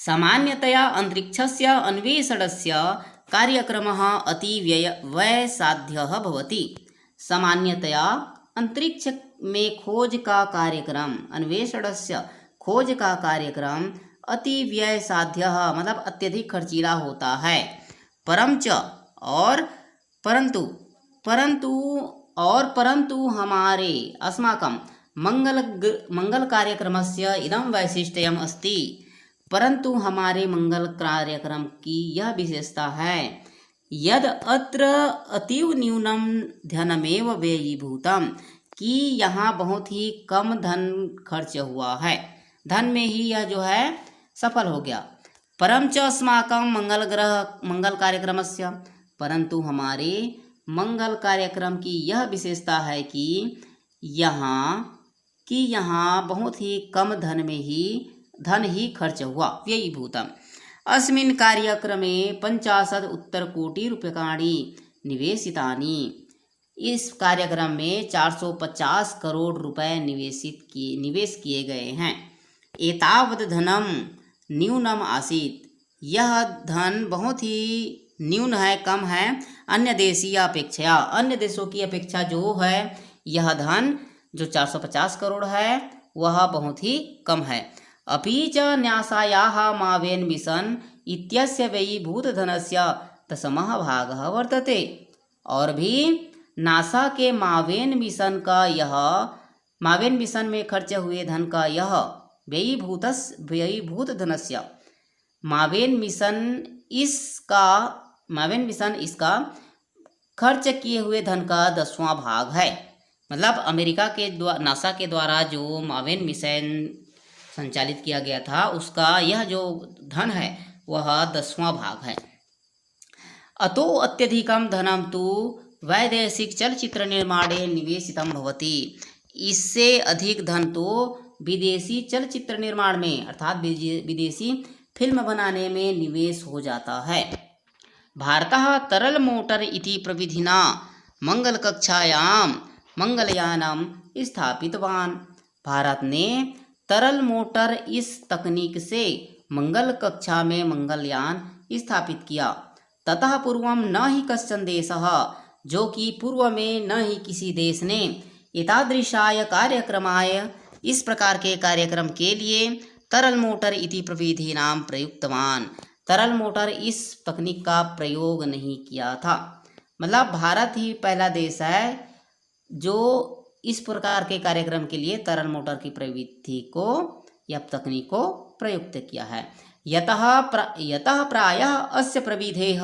सामान्यतया अंतरिक्षस्य अन्वेषणस्य कार्यक्रमः अतिव्ययसाध्यः भवति। सामान्यतया अंतरिक्ष में खोज का कार्यक्रम, अन्वेषणस्य खोज का कार्यक्रम अति व्यय साध्य मतलब अत्यधिक खर्चीला होता है। परंच और परंतु परंतु और परंतु हमारे अस्माकं मंगल कार्यक्रमस्य इदं वैशिष्ट्यम् अस्ति। परंतु हमारे मंगल कार्यक्रम की यह विशेषता है यद अत्र अतीव न्यूनम धनमेव व्ययीभूतम कि यहाँ बहुत ही कम धन खर्च हुआ है, धन में ही यह जो है सफल हो गया। परम च अस्माकं मंगल कार्यक्रमस्य, परंतु हमारे मंगल कार्यक्रम की यह विशेषता है कि यहाँ बहुत ही कम धन ही खर्च हुआ। व्ययीभूतम अस्मिन् कार्यक्रमे 50 उत्तरकोटिरूप्यकाणि निवेशितानि। इस कार्यक्रम में 450 करोड़ रुपए निवेश किए गए हैं। एतावत् धनम न्यूनम आसीत्, यह धन बहुत ही न्यून है, कम है। अन्य देशीय अपेक्षा, अन्य देशों की अपेक्षा जो है यह धन जो 450 करोड़ है वह बहुत ही कम है। अपि च न्यासायाः मावेन मिशन इत्यस्य व्ययीभूतधनस्य दशमः भागः वर्तते। और भी नासा के मावेन मिशन में खर्च हुए धन का यह व्ययीभूत धनस्य मावेन मिशन इसका खर्च किए हुए धन का 10वां भाग है। मतलब अमेरिका के नासा के द्वारा जो मावेन मिशन संचालित किया गया था उसका यह जो धन है वह 10वां भाग है। अतो अत्यधिकम धनम तो वैदेशिक चलचित्र निर्माणे निवेशितम भवति। इससे अधिक धन तो विदेशी चलचित्र निर्माण में अर्थात विदेशी फिल्म बनाने में निवेश हो जाता है। भारतः तरल मोटर इति प्रविधिना मंगल कक्षायां मंगलयानम स्थापितवान। भारत ने तरल मोटर इस तकनीक से मंगल कक्षा में मंगलयान स्थापित किया। ततः पूर्वम न ही कश्चन देशः, जो कि पूर्व में न ही किसी देश ने एतादृशाय कार्यक्रमाय इस प्रकार के कार्यक्रम के लिए तरल मोटर इति प्रविधि नाम प्रयुक्तवान, तरल मोटर इस तकनीक का प्रयोग नहीं किया था। मतलब भारत ही पहला देश है जो इस प्रकार के कार्यक्रम के लिए तरल मोटर की प्रविधि को या तकनीक को प्रयुक्त किया है। यतः प्रायः अस्य प्रविधेः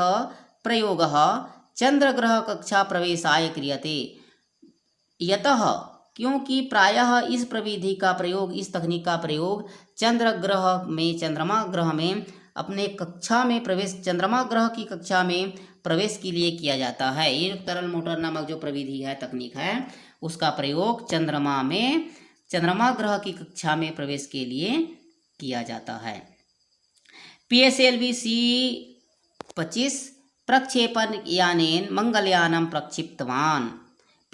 प्रयोगः चंद्रग्रह कक्षा प्रवेशाय क्रियते। यतः क्योंकि प्रायः इस प्रविधि का प्रयोग, इस तकनीक का प्रयोग चंद्रमा ग्रह में अपने कक्षा में प्रवेश, चंद्रमा ग्रह की कक्षा में प्रवेश के लिए किया जाता है। ये तरल मोटर नामक जो प्रविधि है, तकनीक है, उसका प्रयोग चंद्रमा ग्रह की कक्षा में प्रवेश के लिए किया जाता है। PSLV C-25 प्रक्षेपण यानेन मंगलयानम प्रक्षिप्तवान।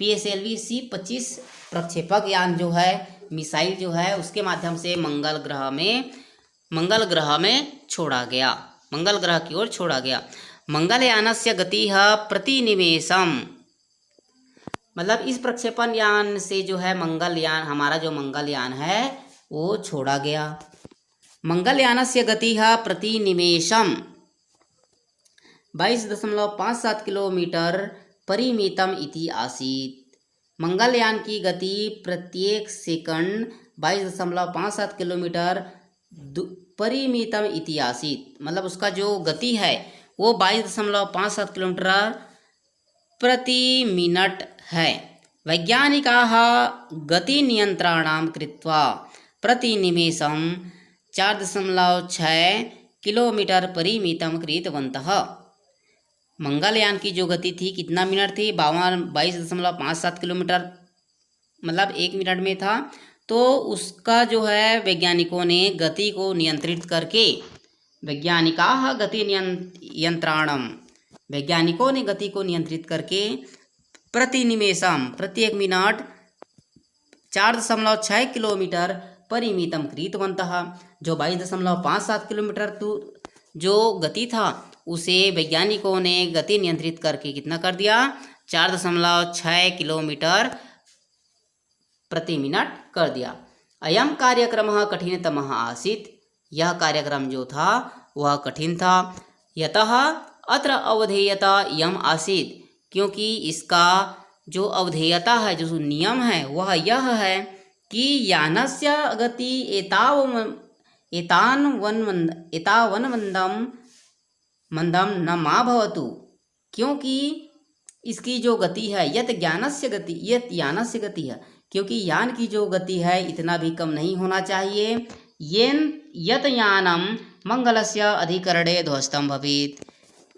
PSLV C-25 प्रक्षेपक यान जो है, मिसाइल जो है, उसके माध्यम से मंगल ग्रह में छोड़ा गया, मंगल ग्रह की ओर छोड़ा गया। मंगलयानस्य गतिः प्रतिनिमेषम, मतलब इस प्रक्षेपण यान से जो है मंगलयान, हमारा जो मंगलयान है वो छोड़ा गया। मंगलयानस्य गतिः प्रतिनिमेषम 22.57 किलोमीटर परिमितम इति आसीत्। मंगलयान की गति प्रत्येक सेकंड 22.57 किलोमीटर परिमितम इति आसीत्। मतलब उसका जो गति है वो 22.57 किलोमीटर प्रति मिनट है। वैज्ञानिकाः गति नियंत्रणां कृत्वा प्रतिनिमेषं 4.6 किलोमीटर परिमितम कृतवन्तः। मंगलयान की जो गति थी, कितना मिनट थी, 22.57 किलोमीटर, मतलब 1 मिनट में था। तो उसका जो है वैज्ञानिकों ने गति को नियंत्रित करके, वैज्ञानिकाः गति नियंत्रणम, वैज्ञानिकों ने गति को नियंत्रित करके प्रतिनिमेषम प्रत्येक मिनट 4.6 किलोमीटर परिमितं कृतवन्तः। जो 22.57 किलोमीटर जो गति था उसे वैज्ञानिकों ने गति नियंत्रित करके कितना कर दिया, 4.6 किलोमीटर प्रति मिनट कर दिया। अयम कार्यक्रमः कठिनतमः आसीत्। यह कार्यक्रम जो था वह कठिन था। यतः अत्र अवधेयता यम आसीत्, क्योंकि इसका जो अवधेयता है, जो नियम है वह यह है कि यानस्य गति एतावन्मन्दं न मा भवतु, क्योंकि इसकी जो गति है यत यानस्य गति है, क्योंकि यान की जो गति है इतना भी कम नहीं होना चाहिए। यत यानम मंगलस्य अधिकरणे ध्वस्तं भवेत्,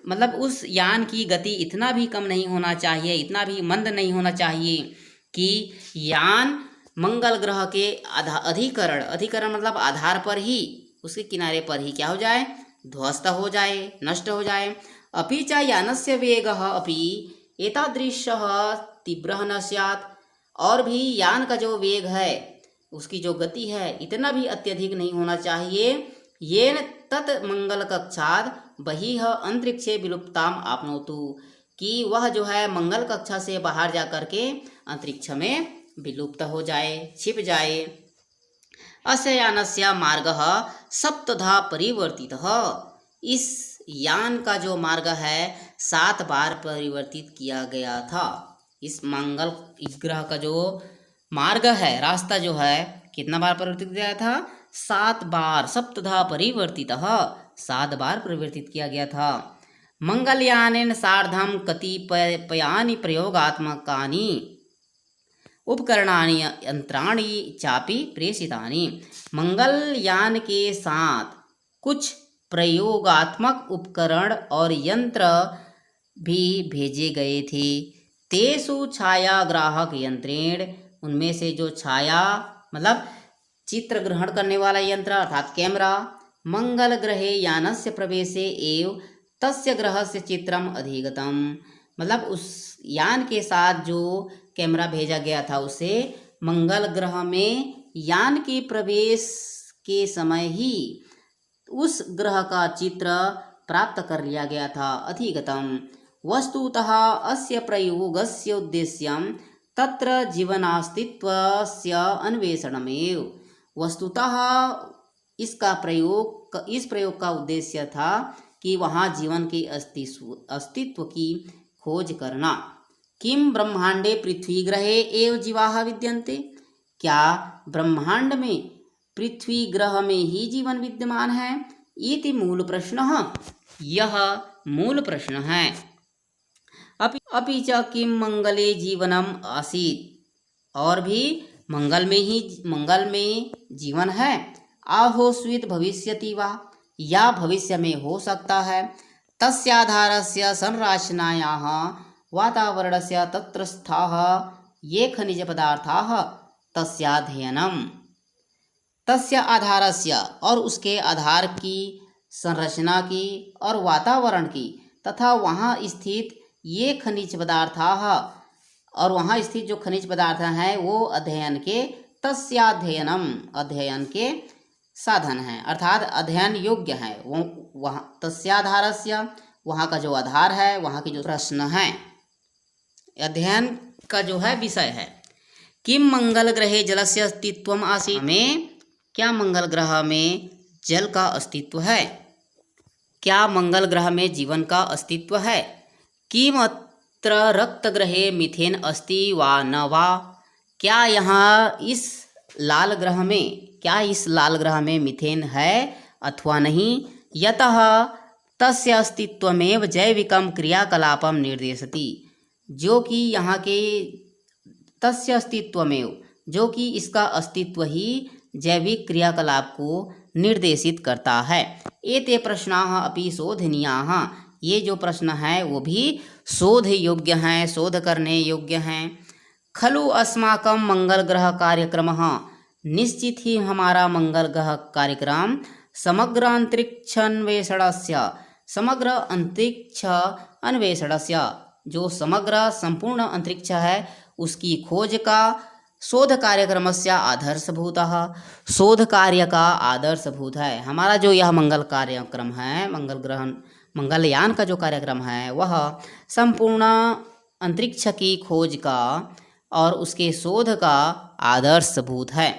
मतलब उस यान की गति इतना भी कम नहीं होना चाहिए, इतना भी मंद नहीं होना चाहिए कि यान मंगल ग्रह के अधिकरण मतलब आधार पर ही, उसके किनारे पर ही क्या हो जाए, ध्वस्त हो जाए, नष्ट हो जाए। अपि च यानस्य वेगः अपि एतादृशः तीव्रः न स्यात्, और भी यान का जो वेग है, उसकी जो गति है इतना भी अत्यधिक नहीं होना चाहिए। येन तत् मंगल कक्षात् बहिः अंतरिक्षे विलुप्ताम आपनोतु, कि वह जो है मंगल कक्षा से बाहर जा कर के अंतरिक्ष में विलुप्त हो जाए, छिप जाए। अस्य यानस्य मार्गः सप्तधा परिवर्तितः, इस यान का जो मार्ग है 7 बार परिवर्तित किया गया था। इस मंगल ग्रह का जो मार्ग है, रास्ता जो है, कितना बार परिवर्तित किया गया था, 7 बार। सप्तधा परिवर्तितः, 7 बार परिवर्तित किया गया था। मंगलयानेन सार्धं कतिपयानि प्रयोगात्मकानि उपकरणानि यंत्राणि चापि प्रेषितानि, मंगलयान के साथ कुछ प्रयोगात्मक उपकरण और यंत्र भी भेजे गए थे। तेषु छायाग्राहक यंत्रेण, उनमें से जो छाया मतलब चित्र ग्रहण करने वाला यंत्र अर्थात कैमरा, मंगल ग्रहे यानस्य प्रवेशे एव तस्य ग्रहस्य चित्रम अधिगतम, मतलब उस यान के साथ जो कैमरा भेजा गया था उसे मंगल ग्रह में यान के प्रवेश के समय ही उस ग्रह का चित्र प्राप्त कर लिया गया था, अधिगतम। वस्तुतः अस्य प्रयोगस्य उद्देश्यं तत्र जीवनास्तित्वस्य अन्वेषणमेव, वस्तुतः इस प्रयोग का उद्देश्य था कि वहाँ जीवन के अस्तित्व की खोज करना। किम ब्रह्मांडे पृथ्वी ग्रहे एव जीवाः विद्यन्ते, क्या ब्रह्मांड में पृथ्वी ग्रह में ही जीवन विद्यमान है, इति मूल प्रश्न, यह मूल प्रश्न है। अपि च किम मंगले जीवनम आसीत्, और भी मंगल में जीवन है। आहोस्वित भविष्यति वा, या भविष्य में हो सकता है। तस्याधारस्य संरचनायाः वातावरणस्य तत्रस्थाः ये खनिज पदार्थाः तस्याध्ययनम्, तस्य आधारस्य, और उसके आधार की, संरचना की और वातावरण की, तथा वहाँ स्थित ये खनिज पदार्थाः, और वहाँ स्थित जो खनिज पदार्थ हैं वो अध्ययन के, तस्याध्ययनम, अध्ययन के साधन हैं, अर्थात अध्ययन योग्य है। वो वहाँ तस्याधारस्य, वहाँ का जो आधार है, वहाँ की जो प्रश्न है, अध्ययन का जो है विषय है। किम मंगल ग्रहे जलस्य अस्तित्वम आसीत्, हमें क्या मंगल ग्रह में जल का अस्तित्व है, क्या मंगल ग्रह में जीवन का अस्तित्व है। किम अत्र रक्त ग्रहे मिथेन अस्ति वा न वा, क्या यहाँ इस लाल ग्रह में मिथेन है अथवा नहीं। यतः तस्य अस्तित्वमेव जैविकम क्रियाकलापम निर्देशति, जो कि यहाँ के तस्य अस्तित्वमेव, जो कि इसका अस्तित्व ही जैविक क्रियाकलाप को निर्देशित करता है। एते प्रश्नाः अपि शोधनीयाः, ये जो प्रश्न है वो भी शोध योग्य हैं, शोध करने योग्य हैं। खलु अस्माकं मंगल ग्रह कार्यक्रमः, निश्चित ही हमारा मंगल ग्रह कार्यक्रम समग्र अंतरिक्ष अन्वेषणस्य, जो समग्र संपूर्ण अंतरिक्ष है उसकी खोज का, शोध कार्यक्रमस्य आदर्शभूतः, शोध कार्य का आदर्शभूत है। हमारा जो यह मंगल कार्यक्रम है, मंगल ग्रहण मंगलयान का जो कार्यक्रम है वह संपूर्ण अंतरिक्ष की खोज का और उसके शोध का आदर्शभूत है।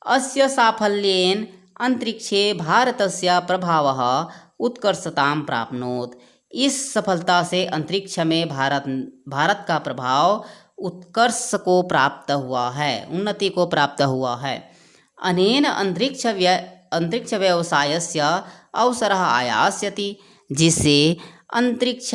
अस्य साफल्येन अंतरिक्षे भारतस्य प्रभावः उत्कर्षतां प्राप्नोत्। इस सफलता से अंतरिक्ष में भारत का प्रभाव उत्कर्ष को प्राप्त हुआ है, उन्नति को प्राप्त हुआ है। अनेन अंतरिक्ष व्यवसायस्य अवसरः आयास्यति, जिससे अंतरिक्ष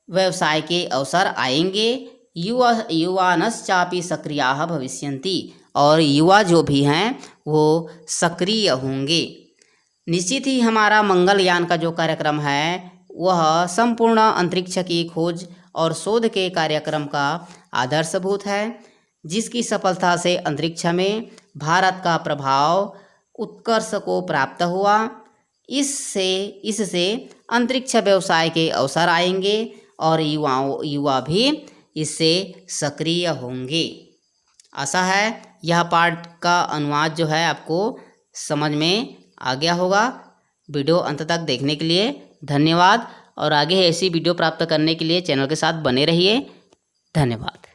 व्यवसाय के अवसर आएंगे। युवानश्चापि सक्रियाः भविष्यन्ति, और युवा जो भी हैं वो सक्रिय होंगे। निश्चित ही हमारा मंगलयान का जो कार्यक्रम है वह संपूर्ण अंतरिक्ष की खोज और शोध के कार्यक्रम का आदर्शभूत है, जिसकी सफलता से अंतरिक्ष में भारत का प्रभाव उत्कर्ष को प्राप्त हुआ। इससे अंतरिक्ष व्यवसाय के अवसर आएंगे और युवा भी इससे सक्रिय होंगे। आशा है यह पाठ का अनुवाद जो है आपको समझ में आ गया होगा। वीडियो अंत तक देखने के लिए धन्यवाद, और आगे ऐसी वीडियो प्राप्त करने के लिए चैनल के साथ बने रहिए। धन्यवाद।